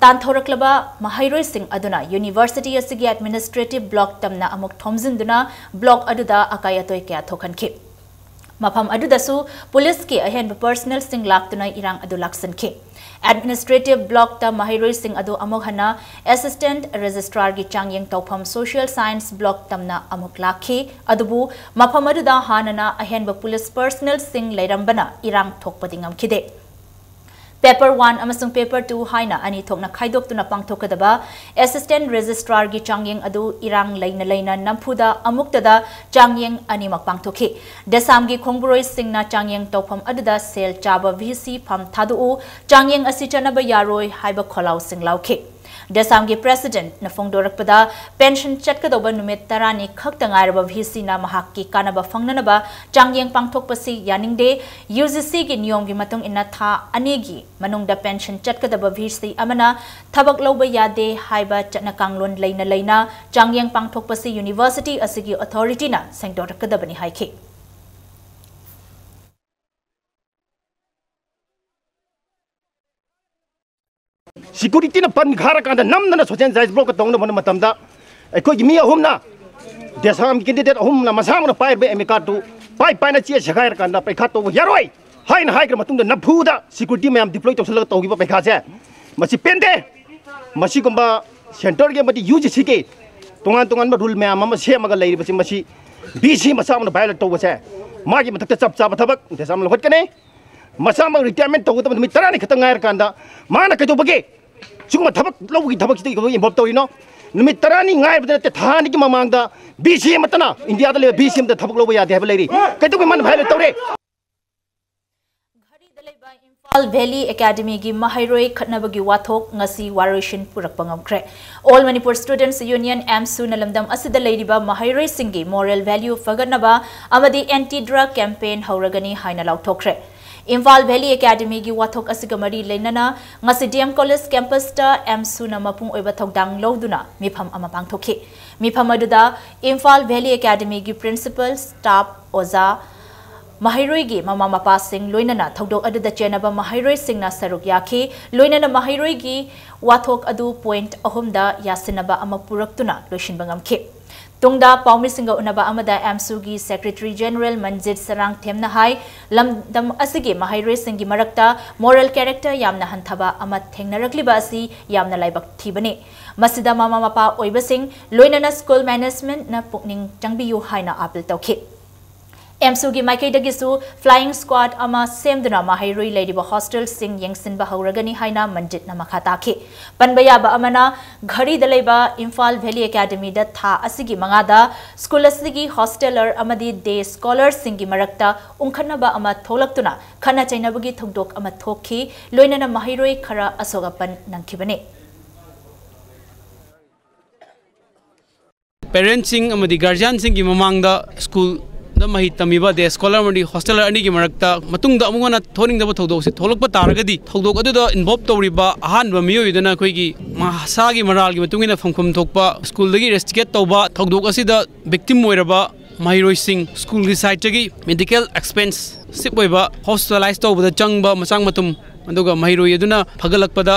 [SPEAKER 1] Tanthoraklaba Mahiroi Singh aduna University asigi Administrative Block tamna amuk thomjinduna block aduda akayatoi kya thokhankhe Mafam adudasu police ki ahenba personal sing laktuna irang adu laksankhe Administrative Block ta Mahiroi Singh adu amuk hana Assistant Registrar gi changyeng tawpham Social Science Block tamna amuk lakhe adubu mafam aduda hanana ahenba police personal sing lairambana irang thokpadingam khide Paper 1 amasung Paper 2 haina ani thokna khaidoptuna pangthokadaba Assistant Registrar gi changyeng adu irang laina namphuda amuktada changyeng ani mak pangthokhi desam gi khongburoi singna changyeng tawpham aduda sel chaba VC pham thadu changyeng asi chanaba yaroi haiba kholau sing laukhe Desam gi President na phongdorakpada pension chatkadaba numit tarani khakta ngairaba VC na mahakki kanaba fangnanaba changyeng pangthokpasi yaningde UGC gi niyom gi matung inna tha anegi manungda pension chatkadaba VC amana thabak loba yade haiba chatna kanglon leina changyeng pangthokpasi University asigi authority na sengdorakadabani haikhe
[SPEAKER 17] Security na pan khara kanda nam na social science block tong na mon matamda ai mi ahum na desam candidate ahum na masam na pai be emika tu pai na chi sakai kanda pai kha to yaroi hai na hai gra matung da naphu da security mayam deploy to sala to gi pai kha se masi pende masi komba center ge mati UGC ke tongan ma rule mayam ma se ma ga lai masi BC masam na violate to se ma gi matak chap chap thabak desam lo hot kane masam retirement to ta mi tarani khatang ngai kanda mana ka to bage Sungma thabak lawgi thabak sidi ko involve tawino numit tarani ngai bada te thani ki mamangda BCM matana India da le BCM da thabak lawba yade habla ri kaitu ko man bhaile tawre
[SPEAKER 1] Infal Valley Academy gi Mahiroi khatnabagi wathok ngasi warishin purakpangamkhre All Manipur Students Union AMSU nalamdam asida leiriba Mahiroi singi moral value faganaba amadi anti drug campaign hauragani haina lauthokre Infal Valley Academy gi wathok asigamari leinana ngasi DM College campus ta AMSU na mapung oiba thokdang loduna mipham ama pangthokhi mipham aduda Infal Valley Academy gi principal staff oza Mahiroi gi mama mapa sing loinana thodok aduda chenaba Mahiroi singna saruk yakhi loinana Mahiroi gi wathok adu point ahumda yasinaba ama puraktuna loishin bangamkhi Tungda Paumi Singa Unaba Amada AMSU gi Secretary General Manjit Sarang Themna Hai Lamdam Asigi Mahiroi Singi Marakta moral character yamna hanthaba ama thengnarakliba asi yamna laibak thibani Masida mama mapa oibasing loinana school management na pukning changbiyu haina apil tawkhi AMSU gi maikaidagisu flying squad ama semduna Mahiroi ladiba hostel sing yengsinba hauragani haina Manjit na makhataki panbaya ba amana ghari dalaiba Infal Valley Academy da tha asigi mangada school asigi hosteler amadi day scholars singi marakta ungkhanaba ama tholaktuna khana chainabagi thongdok ama thokhi loinana Mahiroi khara asogapan nangkhibani
[SPEAKER 18] Parents sing amadi guardian sing gi mamangda school da mahi tamiba de scholar mandi hosteler ani gi marakta matungda amungana thoning da thodok se tholokpa taragadi thodok adu da involve tawriba ahan ba miyo idana khoi gi mahasa gi maral gi matungina famkhum thokpa school dagi resticate tawba thodok asida victim moiraba Mahiroi Singh school gi site gi medical expense sip oiba hospitalize tawba da changba masang matum aduga Mahiroi aduna phagalakpada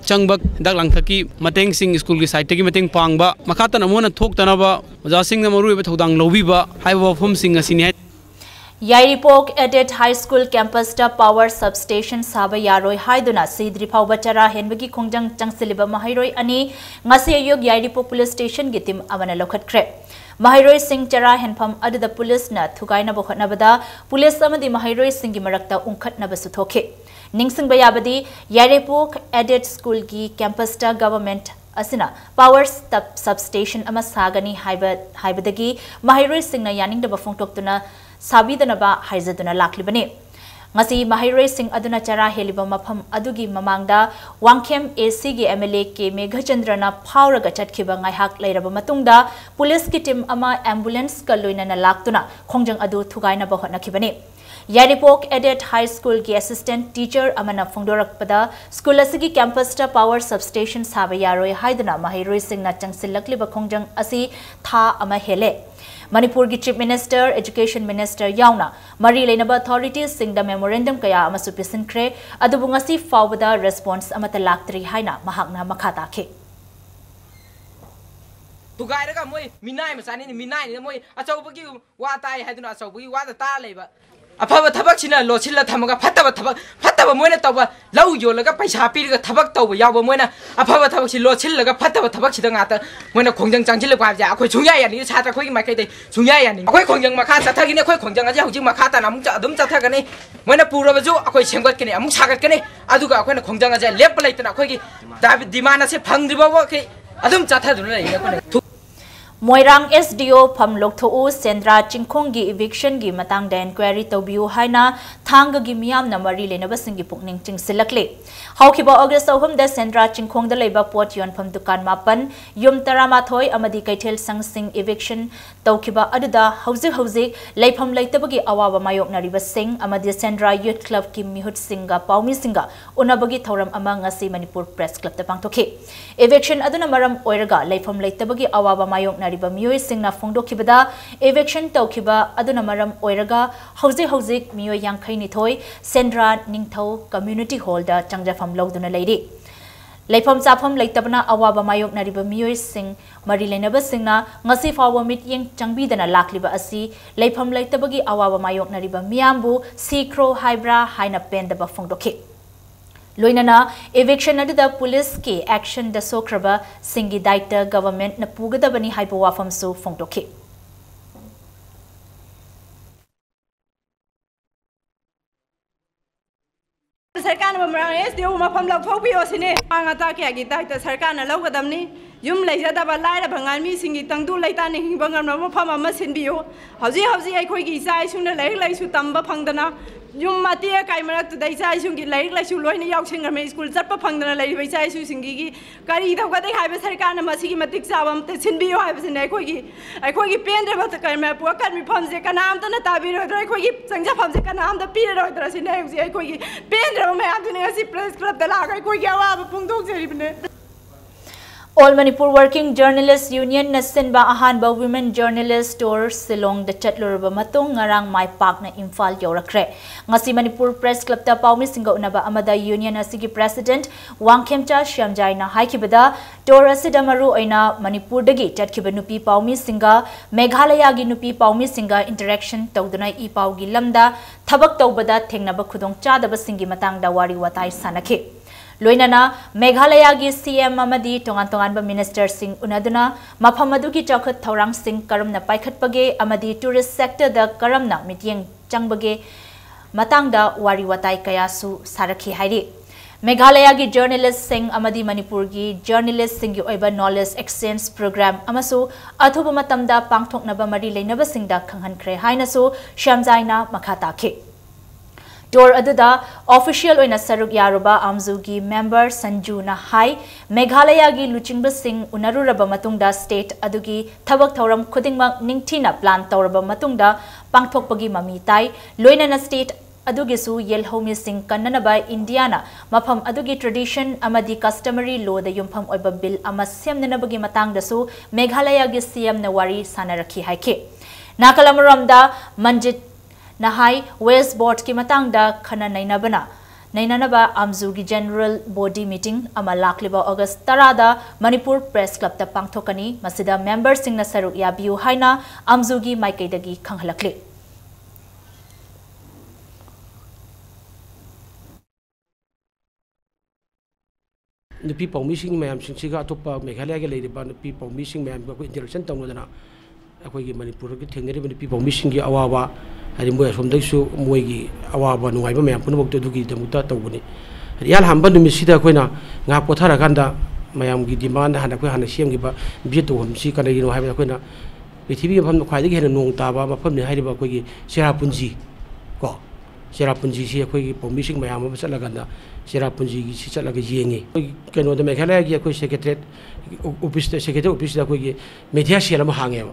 [SPEAKER 18] चंगबक हिदाक लांथकी मतेंग सिंग school की site की मतेंग पांगबा मखातन अमोना थोक्तनबा ओजा सिंग मरुइब थौदांग लौबीबा हाइबा वफम सिंग असिनि
[SPEAKER 1] Yairipok aided high school campus power substation साब यारोय हाइदुना सीद्री फाउबा चरा हेनबगी खोंजंग चंगसिलिबा महिरोय अनि ngasi ayuk याईरिपोक पुलिस स्टेशन की टीम अमना लौखटख्रे महिरोय सिंह चरा हेनफम अदुदा पुलिस न थुगाइना बखटनबदा पुलिस अमदी महिरोय सिंह की मरक्ता उंखटनबा सुथोखे निंगसिंग बयाबदी याईरिपोक एडेड स्कूल की कैंपस गवर्नमेंट असना पावर सबस्टेशन अमा सागनी हाइबदगी महिरोय सिंह न यानिंगदबा फोंटोक्तुना साबीदनबा हाइजदुना लाक्लिबने ngasi mahiroy sing aduna chara heliba mafam adugi mamangda wangkhem AC gi MLA ke Meghachandrana phauraga chatkhiba ngaihak leiraba matungda police ki team ama ambulance ka loinana laktuna khongjang adu thugaina ba hotnakhibane Yaripok Edet High School ki assistant teacher amana phongdorakpada school asigi campus ta power substation saba yaroi haiduna mahiroy sing na changsilakliba khongjang asi tha ama hele Manipur ki Chief Minister, Education Minister yauna mari leinaba authorities sing da memorandum kaya amasu pisinkre adubu ngasi fawda response amata laktri haina mahakna makhata khe
[SPEAKER 19] tugairaga moi minai masani ni minai ni moi achaubugi wa tai haiduna achaubugi wa da ta leiba afaba thabak sina lochilla thamaga fataba moina tawba lau yolaga paisa piriga thabak tawba yawa moina afaba thabak si lochillaga fataba thabak sida ngata moina khongjang changchil kwa ja akhoi chungya ya ni chatra khoi mai kai dei chungya ya ni akhoi khongjang makha chathagi ne akhoi khongjang aja hujing makha ta namung adum chathagani moina puraba ju akhoi semgat kene amung sagat kene aduga akhoi na khongjang aja lep laitana akhoi gi dimana se phangdriba wa ke adum chathaduna lai ne
[SPEAKER 1] Moirang SDO Pham Loktho Sendra Chingkhonggi eviction gi matang da inquiry tobiu haina thang gi miyam na mari lenaba singi pukning chingsilakle hawkhiba August 3 da Sendra Chingkhong da leiba pot yon pham dukan mapan yum taramathoi amadi kaithel sang sing eviction tawkhiba aduda hauzik leipham leitabagi awawa mayok nariba sing amadi Sendra Youth Club ki mihut singa paumi singa unabagi thoram ama ngasi Manipur Press Club ta pangtokhe eviction aduna maram oiraga leifam leitabagi awawa mayok nariba miyoi singna phongdokhibada eviction tawkhiba aduna maram oiraga hauzik miyoi yangkhai ni thoi Sendra Ningthau Community Hall da changjafam logduna leiri leifam chafam leitabna awaba mayok nariba miyoi sing mari lenaba singna ngasi fawa meeting changbidana lakliba asi leifam leitabagi awaba mayok nariba miyambu sikro haibra haina pendaba phongdokhe Loinana eviction adida police ki action da sokraba singi daita government na pugadabani haibo wafam su phongdokhe
[SPEAKER 20] सरकार ममरांग SDO मफम लौथोबियो सिने आंगाता के आगी दायित्व सरकार न लौगदमनी yum लेजदबा Lyra भंगान मी सिंगी तंगदु लेता नि हिंबंगम मफम अमा सिनबियो हौजी अखोइगी इसा इसुन लाइक लाइसु तंबा फंगदना युम मातिया काई मरक तु दैसा इसुंगी लाइक लाइसु लोइने याउसिंगमे स्कूल चटपा फंगदना लाइबा इसा इसु सिंगी करी दवगदे हाइबे सरकार न मसिगी मतिक चावम ते सिनबियो हाइबसिने अखोइगी पेंद्रबा त कर्म पुकर मी फमजे कनाम त न ताबिरोद्र अखोइगी संजा फमजे कनाम त पिरोद्र सिने अखोइगी पेंद्र मैं आदमी ऐसी प्रेस क्लब दला गई कोई क्या हुआ पुंगदों से रिबने
[SPEAKER 1] All Manipur Working Journalists Union na sinba ahanba Women Journalist Tour Silong da chatlurba matung ngarang mai park na Imphal yorakre ngasi Manipur Press Club ta paumi singa unaba amada union asigi president Wangkhemcha Shyamjai na haikibada tour asida maru oina Manipur dagi chatkiba nupi paumi singa Meghalaya gi nupi paumi singa interaction tawduna I pau gi lamda thabak tawbada thengnaba khudong chadaba singi matang da wari watai sanakhe Loinana Meghalaya gi CM amadi tongan minister sing unaduna mafamadu ki chakhat thorang sing karamna paikhatpage amadi tourist sector da karamna mityeng changbage matangda wari watai kaya su sarakhi hairi Meghalaya gi journalist sing amadi Manipur gi journalist sing gi oiba knowledge exchange program amasu athuba matamda pangthoknaba mari leinaba singda khanghankre haina su Shyamjaina makhata khe Tour aduda official oina saruk yaruba amzugi member Sanju na hai Meghalaya gi luchingba sing unaruraba matungda state adugi thabak thoram khudingmak ningthina plan tawraba matungda pangthokpagi mami tai loina na state adugi su yelhomi sing kannanaba Indiana mafam adugi tradition amadi customary law da yumpham oiba bill ama semnanabagi matangda su Meghalaya gi CM na wari sanarakhi haike Nakalamuramda Manjit Nahai West Board ki matang da khana nainabana Nainanaba Amzugi General Body Meeting ama lakliba August 10 da Manipur Press Club ta pangthokani masida members singna saruk yabiu haina Amzugi maikaidagi khanghalakli.
[SPEAKER 21] Nupi paumishing mayam singsiga atopa Meghalaya ga leiriba nupi paumishing mayam ko interaction tawdana akoi gi Manipur gi thengneri nupi paumishing gi awawa hari moy somdaisu moy gi awawa nuaiba mayam punabok to dugi damuta tawbuni yal hamba numisida koina nga pothara kanda mayam gi demand hana ko hana siam gi ba bieto homsi kana yino haiba koina prithibi pham khwai gi hena nong taba mafam ni hariba ko gi serapunji ko serapunji si akoi gi paumishing mayam ba chalaganda Serapunji gi si chalaga yengi keno de Meghalaya gi akoi secretariat office secretary office da ko gi media sela ma hange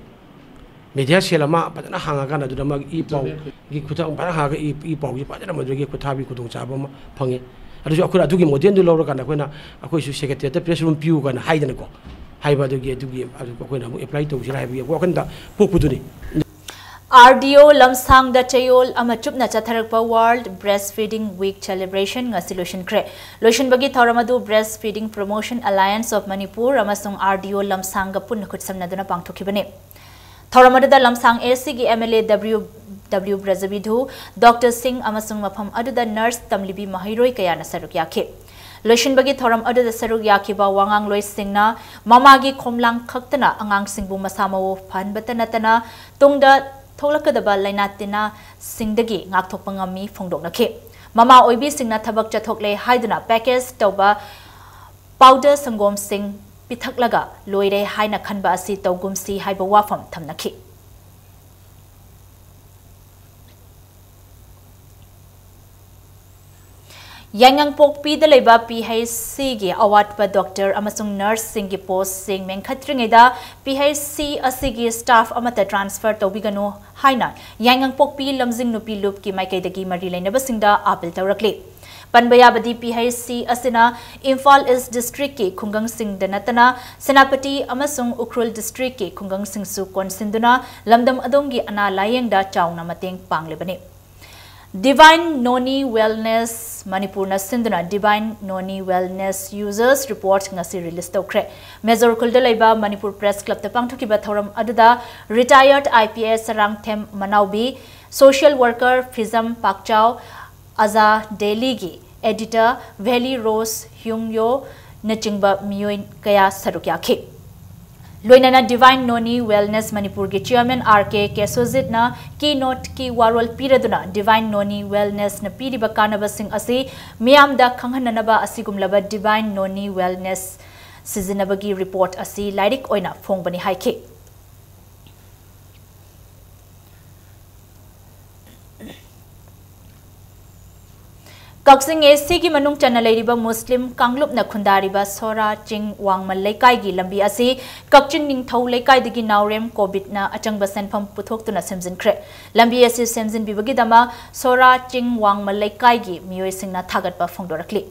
[SPEAKER 21] media sela ma padana hanga kana du ma I pau gi khuta ba ha ga I pau gi padana ma gi khutha bi khudong chaba ma phange adu jo akura adu gi modern du lawra kana koina akoi su secretary ta press room piu kana haidana ko haiba du gi adu koina mu apply to sila haiba ko kan da pokuduni
[SPEAKER 1] RDO Lamsang da Chayol amachup na chatharakpa World Breastfeeding Week celebration ngasi lotion kre lotion bagi thoramadu Breastfeeding Promotion Alliance of Manipur amasung RDO Lamsang ga pun khutsamna duna pangthokibane thoramadu da Lamsang AC gi MLA W Brazavidhu Dr Singh amasung mafam adu da nurse tamlibi mahiroi kaya na saruk yakhe lotion bagi thoram adu da saruk yakhiba wangang loi singna mamagi khomlang khaktana angang singbu masamawo phan batanatana tungda Tholakadaba Lainatina Singdagi Ngaktopangami Fongdoknake. Mama Oibi Singna Tabak Chathokle Haiduna Packers Toba Powder Sangom Sing Pithaklaga Loire Haina Khanba Asi Togumsi Haiba Wafam Tamnaki. Yangang Pokpi the Leba PHC gi award pa doctor amasung nurse singi post sing mengkhatringeda PHC asigi staff amata transfer tobigano haina Yangang Pokpi lamjing nupi loop ki maikaidagi mari lainaba singda apil tawrakli Panbayabadi PHC asina Imphal East District ki Khungang Singh Danatana Senapati amasung Ukhrul District ki Khungang Singh su konsinduna lamdam adongi ana layengda chawna mateng panglebani Divine Noni Wellness Manipur na sinduna Divine Noni Wellness Users Report ngasi release tokre Major Kuldalaiba Manipur Press Club ta pangthokiba thoram aduda retired IPS Sarang Them Manaubi Social Worker Fizam Pakchao Aza Deligi Editor Valley Rose Hyungyo Nachingba Miyoi Kaya Sarukyakhe Loinana Divine Noni Wellness Manipur ki Chairman RK Kesozit na keynote ki warwal piraduna Divine Noni Wellness na piriba kanaba sing asi miyamda khanghananaba asigumlaba Divine Noni Wellness sizinabagi report asi lairik oina fongbani haike Kaksing AC ki manung chana leiriba Muslim Kanglup na khundariba Sora Ching Wangmal Laikai gi lambi asi Kakchin Ningthau Laikai digi naurem COVID na achangba senpham puthoktu na semjin kre lambi asi semjin bibagi dama Sora Ching Wangmal Laikai gi miyoi singna thagatpa phongdorakli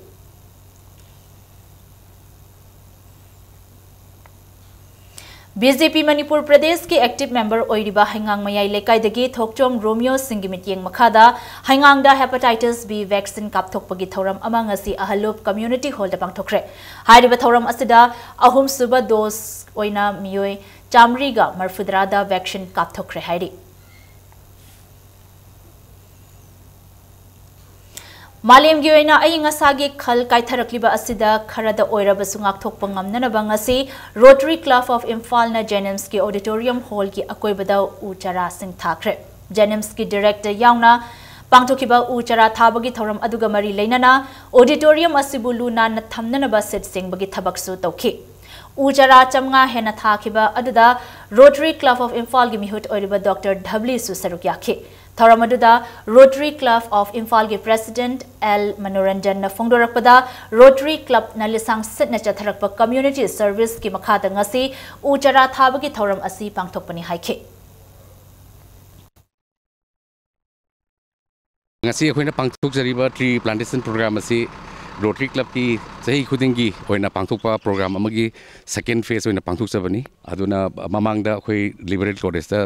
[SPEAKER 1] BJP Manipur Pradesh ki active member oiriba Haingang Mayai Lekai dagi Thokchom Romeo Singimit Yeng Makhada Haingang da hepatitis B vaccine kapthokpagi thoram amang asi ahalup community hall da pangthokre hairiba thoram asida ahum suba dose oina miyoi chamriga marfudra da vaccine kapthokre hairi Malim gi oina aying asagi khal kaitharakliba asida kharada oiraba sungak thokpa ngamnanaba ngasi Rotary Club of Imphal na Jenims ki auditorium hall ki akoibada uchara sing thakre Jenims ki director yauna pangthokiba uchara thabagi thoram aduga mari leinana auditorium asibulu na thamnanaba set sing bagi thabaksu tawki Uchara chamnga hena thakiba aduda Rotary Club of Imphal gi mihut oiriba Dr. Dhabli su sarukyakhe Thoramaduda Rotary Club of Imphal gi President L Manoranjan na phongdorakpada Rotary Club na lisang sit na chatharakpa community service ki makhada ngasi uchara thabagi thoram asi pangthokpani haikhe
[SPEAKER 22] ngasi akhoi na pangthok jariba tree plantation program asi Rotary Club ki
[SPEAKER 2] Sahi khudingi oina pangthokpa program amagi second phase oina pangthokchabani aduna mamangda khoi liberal college da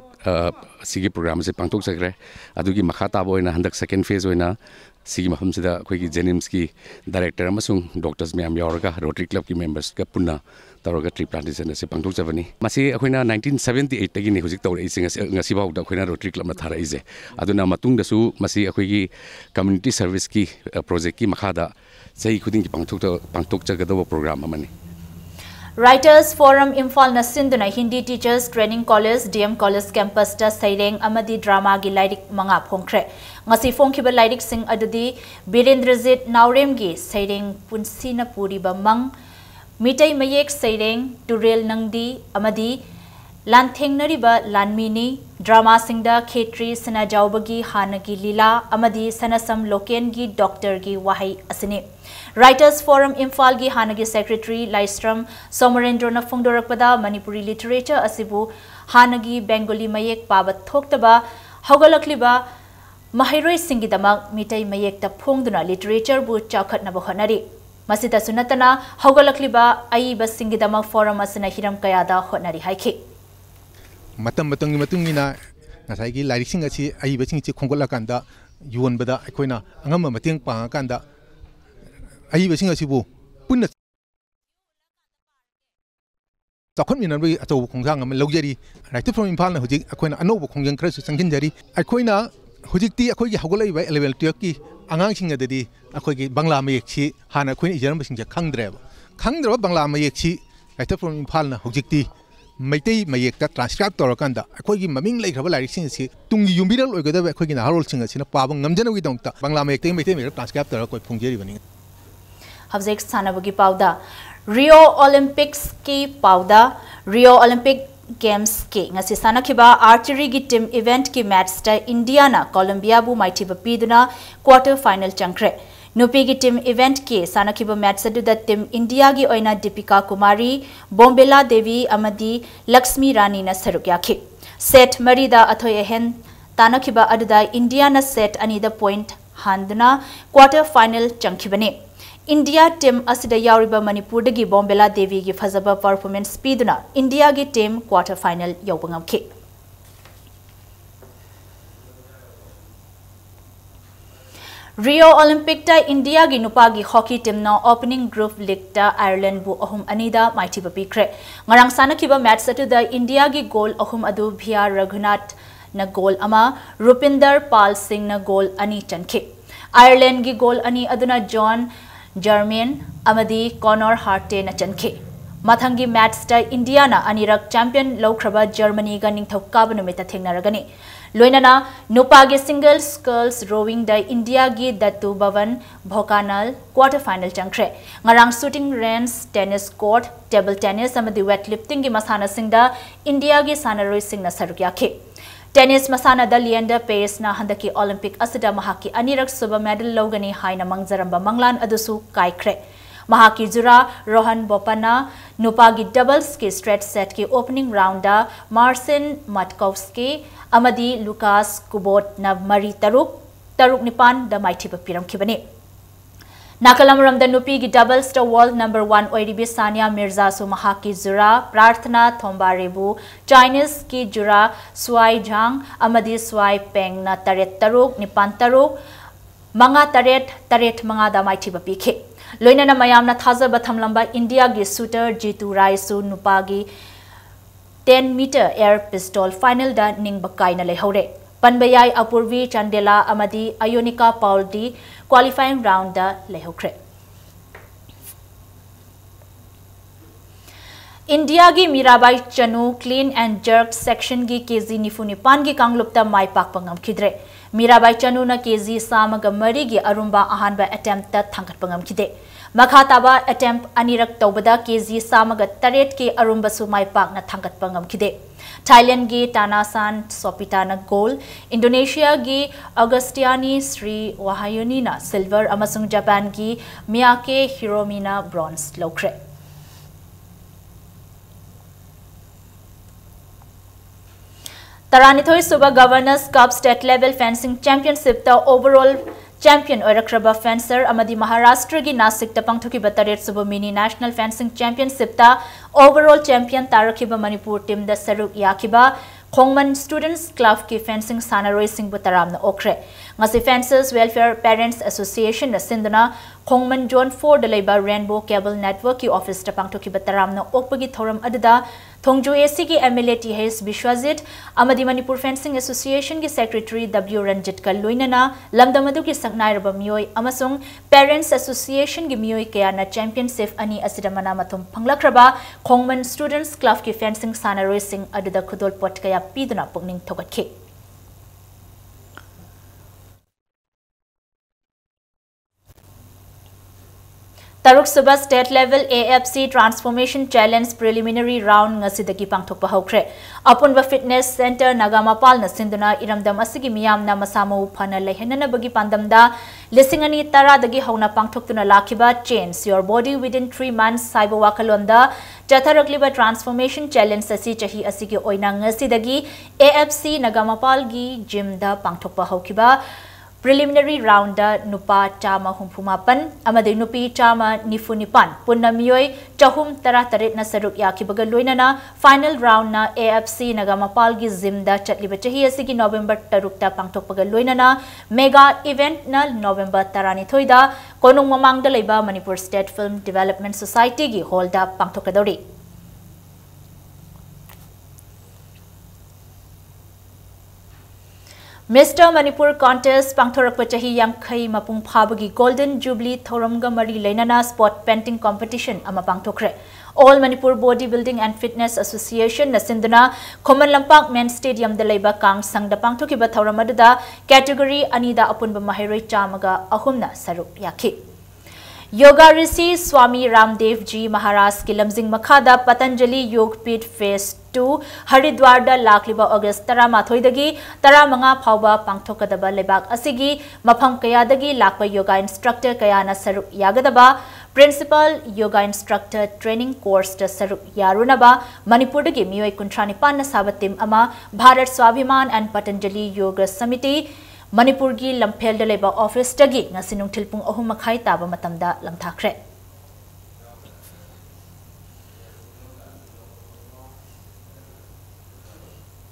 [SPEAKER 2] sigi program se pangthokchagre adugi makha taba oina handak second phase oina sigi mafamsida khoi gi Jenims ki director amasung doctors myam yauraga Rotary Club ki members ka punna tawraga tree plantation se pangthokchabani masi akhoina 1978 tagi ni hojik tawre ising ngasi bawda akhoina Rotary Club na thara ise aduna matungda su masi akhoi gi community service ki project ki makhada sahi khuding ki pangthok chagadaba program amani
[SPEAKER 1] Writers Forum Imphal na sinduna Hindi Teachers Training College DM College campus ta saireng amadi drama gi lairik manga phongkhre ngasi phongkhiba lairik sing adudi Birendrajit Naurem gi saireng punsina puri bamang mitai mayek saireng Turel Nangdi amadi Lanthengnariba Lanmini drama singda Khetri Sanajawbagi Hanagi Lila amadi Sanasam Loken gi Doctor gi Wahai asini Writers Forum Imphal gi Hanagi Secretary Laistram Somarendra na Phongdorakpada Manipuri literature asibu Hanagi Bengali mayek pabat thoktaba haugalakliba Mahiroi singidamak mitai mayek ta phongduna literature bu chakhatnaba honari masita sunatana haugalakliba aiba singidamak forum asina hiram kayada honari haiki
[SPEAKER 22] matam matungina ngasai gi lairik sing asi ai baching chi khonggola kanda yuon bada akoina angam mateng pa kanda ai baching asi bu punna chakhon minan bi ato khongjang am logjari right from Imphal na hojik akoina anob khongjang khra su sangin jari akoina hojik ti akoi gi hagolai bai level 12 ki angang sing adadi akoi gi bangla mayek chi hana akoina ijaram basing ja khangdra bangla mayek chi right from Imphal na hojik ti Maitai mayek ta transcribe torakanda akhoi maming leikhaba lairik sing si tungi yumbiral oigada akhoi gi harol sing asina pabang ngamjana wi dongta bangla mayek te maitai mayek transcribe torak koi phungjeri bani
[SPEAKER 1] habjek sanabagi pauda Rio Olympics ki pauda Rio Olympic Games ki ngasi sanakhiba archery gi team event ki match ta India na Colombia bu maithiba piduna quarter final changkre Nupi ki team event ki sanakhiba match adu da team India gi oina Deepika Kumari, Bombela Devi amadi Lakshmi Rani na saruk yakhi. Set marida athoi ehen tanakhiba adu da India na set ani da point handuna quarter final changkhibani. India team asida yauriba Manipur dagi Bombela Devi gi fazaba performance piduna India gi team quarter final yaubangamkhi. Rio Olympic ta India gi nupa gi hockey team na opening group league ta Ireland bu ahum anida maithiba pikre ngarang sanakhiba match atu da India gi goal ahum adu Bhia Raghunath na goal ama Rupinder Pal Singh na goal ani chankhe Ireland gi goal ani aduna John Germain amadi Connor Harte na chankhe mathangi match ta India na anirak champion lawkhraba Germany ga ningthau kaba numita thengnaragani Loinana Nupagi singles sculls rowing the India gi Datu Bhavan Bhokanal quarter final changkre ngarang shooting range tennis court table tennis amadi weightlifting gi masana singda India gi sanaroi singna saruk yakhe tennis masana da Leander Pace na handaki Olympic asida mahaki anirak suba medal logani haina mangjaramba manglan adusu kaikre Mahaki Jura Rohan Bopana Nupagi doubles ki straight set ki opening round da Marcin Matkowski amadi Lucas Kubot na Mari Taruk Nipan da maithiba piram khibani Nakalamuram da nupi gi doubles da world number 1 oiribi Sania Mirza su Mahaki Jura Prarthana Thombarebu Chinese ki Jura Swai Jang amadi Swai Peng na Taruk Nipan Taruk Manga Taret Manga da maithiba pikhe Loinana mayamna thazaba thamlamba India gi shooter Jitu Rai su nupagi 10-meter air pistol final da ningba kaina lehore Panbayai Apurvi Chandela amadi Ionica Paul di qualifying round da lehokre India gi Mirabai Chanu clean and jerk section gi kg nifunipan gi kanglupta mai pakpangam khidre Mirabai Chanu na kg samaga mari gi arumba ahanba attempt ta thangkatpangam khide Makhataba attempt anirak tawbada kg samaga taret ke arumba su mai pak na thangkatpangam khide Thailand gi Tanasan Sopita na gold Indonesia gi Augustiani Sri Wahayuni na silver amasung Japan gi Miyake Hiromina bronze lokre Taranithoi Suba Governors Cup State Level Fencing Championship the overall Champion oirakraba fencer amadi Maharashtra gi Nasik ta pangthokiba 8 mini national fencing championship ta overall champion tarakiba Manipur team da saruk yakiba Khongman Students Club ki fencing sanaroi singbu taramna okre ngasi Fencers Welfare Parents Association na sindana Khongman Zone 4 da leiba Rainbow Cable Network ki office ta pangthokiba taramna okpagi thoram adada Thongju AC ki MLA TH Bishwajit amadi Manipur Fencing Association ki Secretary W Ranjit ka loinana lamdamadu ki saknairaba mioi amasung Parents Association ki mioi kaya na championship ani asida mana mathum phanglakraba Khongman Students Club ki fencing sanaroi sing adada khudol pot kaya piduna pungning thogatki Taruk Suba State Level AFC Transformation Challenge Preliminary Round ngasidagi pangthokpa hokre Apunba Fitness Center Nagamapal na sinduna iramdam asigi miyam na masamo phana lehenana bagi pandamda lisingani tara dagi hauna pangthoktuna lakiba Change Your Body Within 3 Months Cyber Wakalonda Jatharakliba Transformation Challenge asi chahi asigi oina ngasidagi AFC Nagamapal gi gym da pangthokpa hokiba Preliminary round da nupa chama humpumapan amade nupi chama nifunipan punna miyoi chahum tara taret na saruk yakibaga loinana final round na AFC Nagamapal gi gym da chatliba chahi asigi November 3 ta pangthokpaga loinana mega event na November 13 da konung mamang da leiba Manipur State Film Development Society gi hall da pangthokadori Mr. Manipur Contest pangthorakpa chahi yangkhai mapung phabagi Golden Jubilee Thoramga Mari Leinana Sport Painting Competition ama pangthokre All Manipur Bodybuilding and Fitness Association na sinduna Khoman Lampak Men Stadium da leiba kang sangda pangthokiba thoramadda category anida apunba mahiroi chamaga ahumna saruk yakhi Yoga Rishi Swami Ramdev Ji Maharaj ki lamjing makhada Patanjali Yogpit Phase 2 Haridwar da lakliba August 13 dagi 15 phauba pangthokadaba lebak asigi mapham kaya dagi lakpa yoga instructor kaya na saruk yagadaba Principal Yoga Instructor Training Course da saruk yarunaba Manipur dagi miyoi 35 na sabatim ama Bharat Swabhiman and Patanjali Yoga Samiti Manipur gi Lamphel da leba office tagi ngasinung thilpung 3:30 taba matamda lamthakre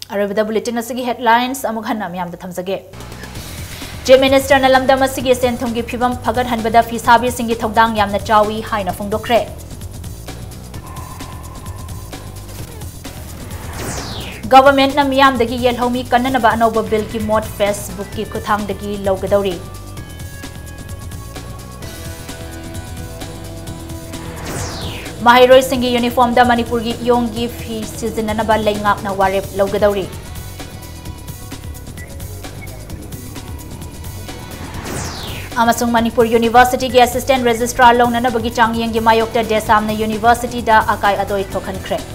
[SPEAKER 1] Arabida bulletin asigi headlines amughanna miyam da thamjage Chief Minister na lamdam asigi senthong gi phibam phagat hanbada fisabi singi thogdang yamna chawi haina phongdokre Government na miyam dagi yelhomi kannanaba anoba bill ki mod Facebook ki khuthang dagi lawgadawri Mahiroi singi uniform da Manipur gi yonggi fi sizinanaba laingak na warep lawgadawri Amasung Manipur University ki assistant registrar longnana bagi changyeng gi mayokta desam na university da akai adoi thokhan kre